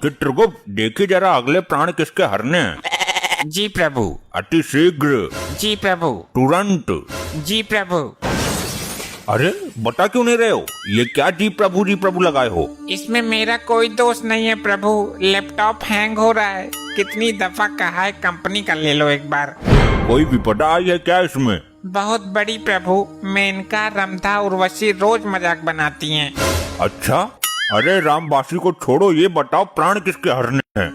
चित्रगुप्त देखिए जरा अगले प्राण किसके हरने हैं। जी प्रभु। अति शीघ्र। जी प्रभु। तुरंत। जी प्रभु। अरे बता क्यों नहीं रहे हो? ये क्या जी प्रभु लगाए हो? इसमें मेरा कोई दोष नहीं है प्रभु, लैपटॉप हैंग हो रहा है। कितनी दफा कहा है कंपनी का ले लो एक बार। कोई विपदा आई है क्या इसमें? बहुत बड़ी प्रभु, मेनका, रंधा, उर्वशी रोज मजाक बनाती हैं। अच्छा, अरे रामवासी को छोड़ो, ये बताओ प्राण किसके हरने हैं?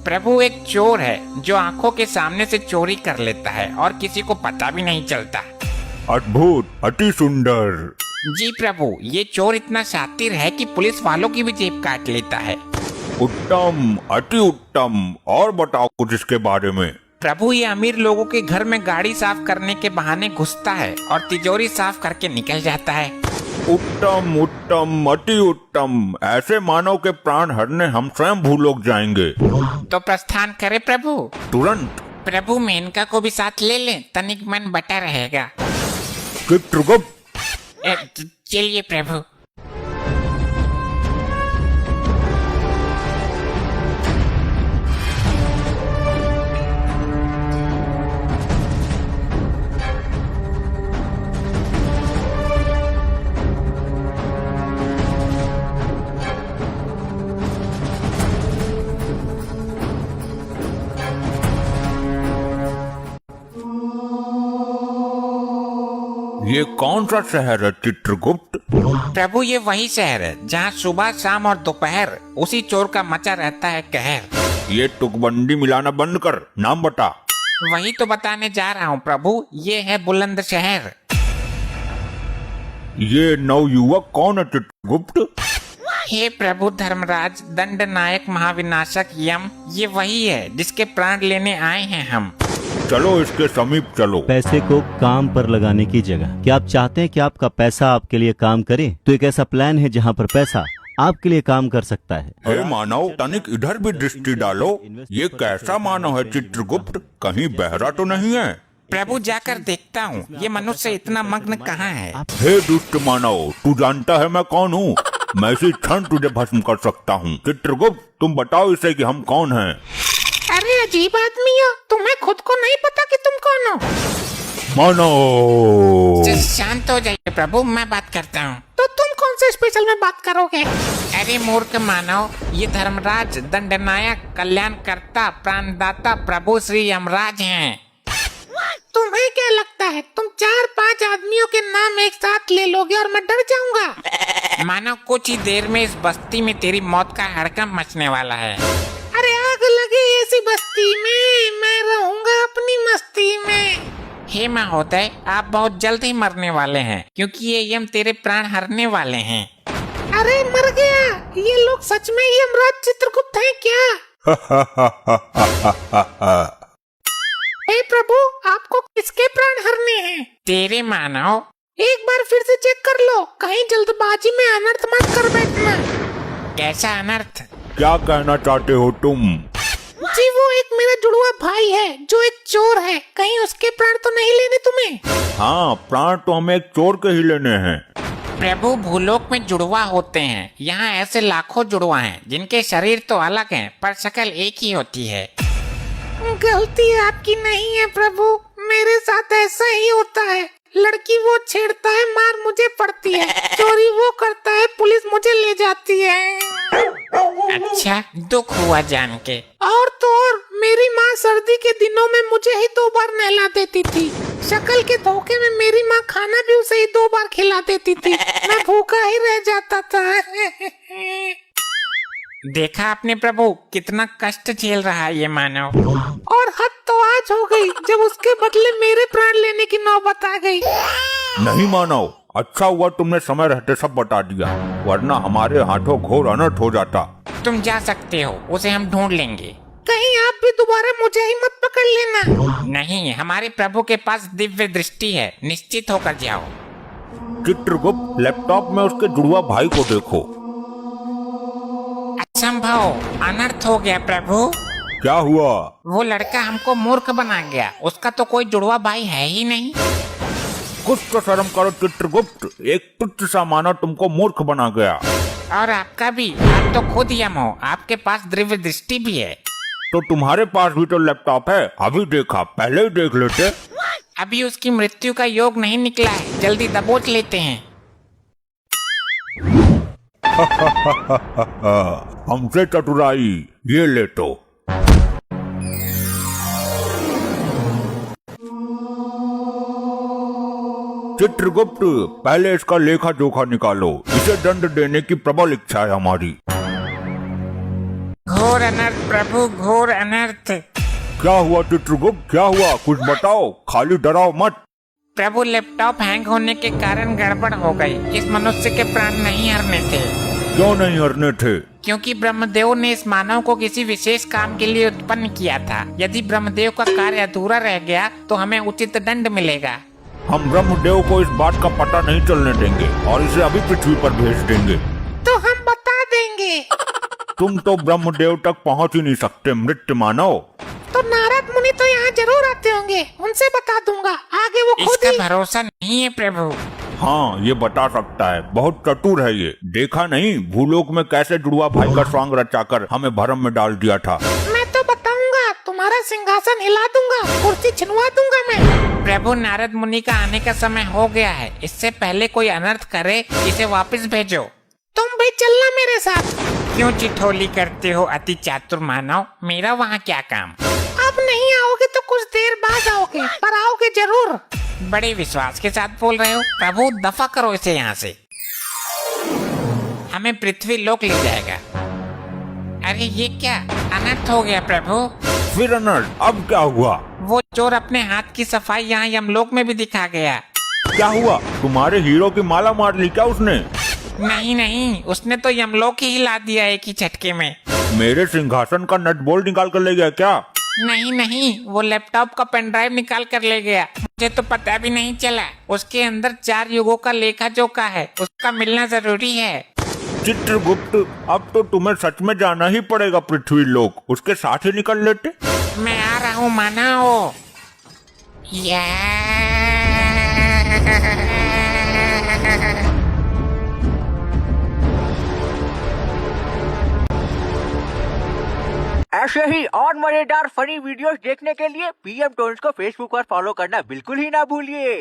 प्रभु एक चोर है जो आंखों के सामने से चोरी कर लेता है और किसी को पता भी नहीं चलता। अद्भुत, अति सुंदर। जी प्रभु, ये चोर इतना शातिर है कि पुलिस वालों की भी जेब काट लेता है। उत्तम, अति उत्तम। और बताओ कुछ इसके बारे में। प्रभु ये अमीर लोगों के घर में गाड़ी साफ करने के बहाने घुसता है और तिजोरी साफ करके निकल जाता है। उत्तम उत्तम, अति उत्तम। ऐसे मानव के प्राण हरने हम स्वयं भूलोक जाएंगे। तो प्रस्थान करे प्रभु? तुरंत। प्रभु मेनका को भी साथ ले लें, तनिक मन बटा रहेगा। चित्रगुप्त। चलिए प्रभु। ये कौन सा शहर है चित्रगुप्त? प्रभु ये वही शहर है जहाँ सुबह शाम और दोपहर उसी चोर का मचा रहता है कहर। ये तुकबंदी मिलाना बंद कर, नाम बता। वही तो बताने जा रहा हूँ प्रभु, ये है बुलंद शहर। ये नवयुवक कौन है चित्रगुप्त? हे प्रभु धर्मराज, दंड नायक, महाविनाशक यम, ये वही है जिसके प्राण लेने आए हैं हम। चलो इसके समीप चलो। पैसे को काम पर लगाने की जगह क्या आप चाहते हैं कि आपका पैसा आपके लिए काम करे? तो एक ऐसा प्लान है जहां पर पैसा आपके लिए काम कर सकता है। हे मानव, तनिक इधर भी दृष्टि डालो। ये कैसा मानव है चित्रगुप्त? कहीं बहरा तो नहीं है? प्रभु जाकर देखता हूँ, ये मनुष्य इतना मग्न कहाँ है। हे दुष्ट मानव, तू जानता है मैं कौन हूँ? मैं इसी क्षण तुझे भस्म कर सकता हूँ। चित्रगुप्त, तुम बताओ इसे कि हम कौन हैं। अरे अजीब आदमी हो, तुम्हें खुद को नहीं पता कि तुम कौन हो? मानव शांत हो जाइए प्रभु, मैं बात करता हूँ। तो तुम कौन से स्पेशल में बात करोगे? अरे मूर्ख मानव, ये धर्मराज, दंडनायक, कल्याणकर्ता, प्राणदाता प्रभु श्री यमराज हैं। तुम्हें क्या लगता है तुम 4-5 आदमियों के नाम एक साथ ले लोगे और मैं डर जाऊंगा? मानो कुछ ही देर में इस बस्ती में तेरी मौत का हड़कंप मचने वाला है। अरे आग लगे ऐसी बस्ती में, मैं रहूंगा अपनी मस्ती में। हे महोदय, आप बहुत जल्द ही मरने वाले हैं क्योंकि ये यम तेरे प्राण हरने वाले हैं। अरे मर गया, ये लोग सच में यमराज चित्रगुप्त हैं क्या? हे प्रभु, आपको किसके प्राण हरने हैं? तेरे मानव। एक बार फिर से चेक कर लो, कहीं जल्दबाजी में अनर्थ मत कर बैठना। कैसा अनर्थ? क्या कहना चाहते हो तुम? जी वो एक मेरा जुड़वा भाई है जो एक चोर है, कहीं उसके प्राण तो नहीं लेने तुम्हें? हाँ, प्राण तो हमें एक चोर के ही लेने हैं। प्रभु भूलोक में जुड़वा होते हैं, यहाँ ऐसे लाखों जुड़वा हैं जिनके शरीर तो अलग हैं पर शक्ल एक ही होती है। गलती आपकी नहीं है प्रभु, मेरे साथ ऐसा ही होता है। लड़की वो छेड़ता है, मार मुझे पड़ती है। चोरी वो करता है, पुलिस मुझे ले जाती है। अच्छा, दुख हुआ जान के। और तो और मेरी माँ सर्दी के दिनों में मुझे ही 2 बार नहला देती थी। शक्ल के धोखे में मेरी माँ खाना भी उसे ही 2 बार खिला देती थी। मैं भूखा ही रह जाता था। देखा आपने प्रभु, कितना कष्ट झेल रहा है ये मानव। और हद तो आज हो गई जब उसके बदले मेरे प्राण लेने की नौबत आ गई। नहीं मानव, अच्छा हुआ तुमने समय रहते सब बता दिया, वरना हमारे हाथों घोर अनर्थ हो जाता। तुम जा सकते हो, उसे हम ढूंढ लेंगे। कहीं आप भी दोबारा मुझे ही मत पकड़ लेना। नहीं, हमारे प्रभु के पास दिव्य दृष्टि है, निश्चित होकर जाओ। चित्रगुप्त, लैपटॉप में उसके जुड़वा भाई को देखो। असंभव, अनर्थ हो गया प्रभु। क्या हुआ? वो लड़का हमको मूर्ख बना गया, उसका तो कोई जुड़वा भाई है ही नहीं। कुछ तो शर्म करो चित्रगुप्त, एक तुच्छ सा मानव तुमको मूर्ख बना गया। और आपका भी। आप तो खुद यम हो, आपके पास दिव्य दृष्टि भी है। तो तुम्हारे पास भी तो लैपटॉप है, अभी देखा, पहले ही देख लेते। अभी उसकी मृत्यु का योग नहीं निकला है, जल्दी दबोच लेते हैं। हमसे चतुराई, ये ले तो। चित्रगुप्त, पहले इसका लेखा जोखा निकालो, इसे दंड देने की प्रबल इच्छा है हमारी। घोर अनर्थ प्रभु, घोर अनर्थ। क्या हुआ चित्रगुप्त, क्या हुआ, कुछ बताओ, खाली डराओ मत। प्रभु, लैपटॉप हैंग होने के कारण गड़बड़ हो गई। इस मनुष्य के प्राण नहीं हरने थे। क्यों नहीं हरने थे? क्योंकि ब्रह्मदेव ने इस मानव को किसी विशेष काम के लिए उत्पन्न किया था। यदि ब्रह्मदेव का कार्य अधूरा रह गया तो हमें उचित दंड मिलेगा। हम ब्रह्मदेव को इस बात का पता नहीं चलने देंगे और इसे अभी पृथ्वी पर भेज देंगे। तो हम बता देंगे। तुम तो ब्रह्मदेव तक पहुंच ही नहीं सकते मृत्य मानव। तो नारद मुनि तो यहाँ जरूर आते होंगे, उनसे बता दूंगा, आगे वो खुद ही। भरोसा नहीं है प्रभु। हाँ, ये बता सकता है, बहुत चतुर है ये। देखा नहीं भूलोक में कैसे जुड़वा भाई का स्वांग रचाकर हमें भरम में डाल दिया था। मैं तो बताऊंगा, तुम्हारा सिंहासन हिला दूंगा, कुर्सी छिनवा दूंगा मैं। प्रभु, नारद मुनि का आने का समय हो गया है, इससे पहले कोई अनर्थ करे इसे वापस भेजो। तुम भी चलना मेरे साथ। क्यों चिठोली करते हो अति चातुर मानव, मेरा वहाँ क्या काम। अब नहीं आओगे तो कुछ देर बाद आओगे, पर आओगे जरूर। बड़े विश्वास के साथ बोल रहे हो। प्रभु, दफा करो इसे यहाँ से, हमें पृथ्वी लोक ले जाएगा। अरे ये क्या अनर्थ हो गया प्रभु। फिर अनर्थ, अब क्या हुआ? वो चोर अपने हाथ की सफाई यहाँ यमलोक में भी दिखा गया। क्या हुआ, तुम्हारे हीरो की माला मार ली क्या उसने? नहीं नहीं, उसने तो यमलोक ही हिला दिया एक ही झटके में। मेरे सिंहासन का नट बोल्ट निकाल कर ले गया क्या? नहीं नहीं, वो लैपटॉप का पेन ड्राइव निकाल कर ले गया। मुझे तो पता भी नहीं चला। उसके अंदर 4 युगों का लेखा जोखा है, उसका मिलना जरूरी है। चित्रगुप्त, अब तो तुम्हें सच में जाना ही पड़ेगा पृथ्वी लोक, उसके साथ ही निकल लेते। मैं आ रहा हूँ मानव। ऐसे ही और मजेदार फनी वीडियोस देखने के लिए पीएम टोन्स को फेसबुक पर फॉलो करना बिल्कुल ही ना भूलिए।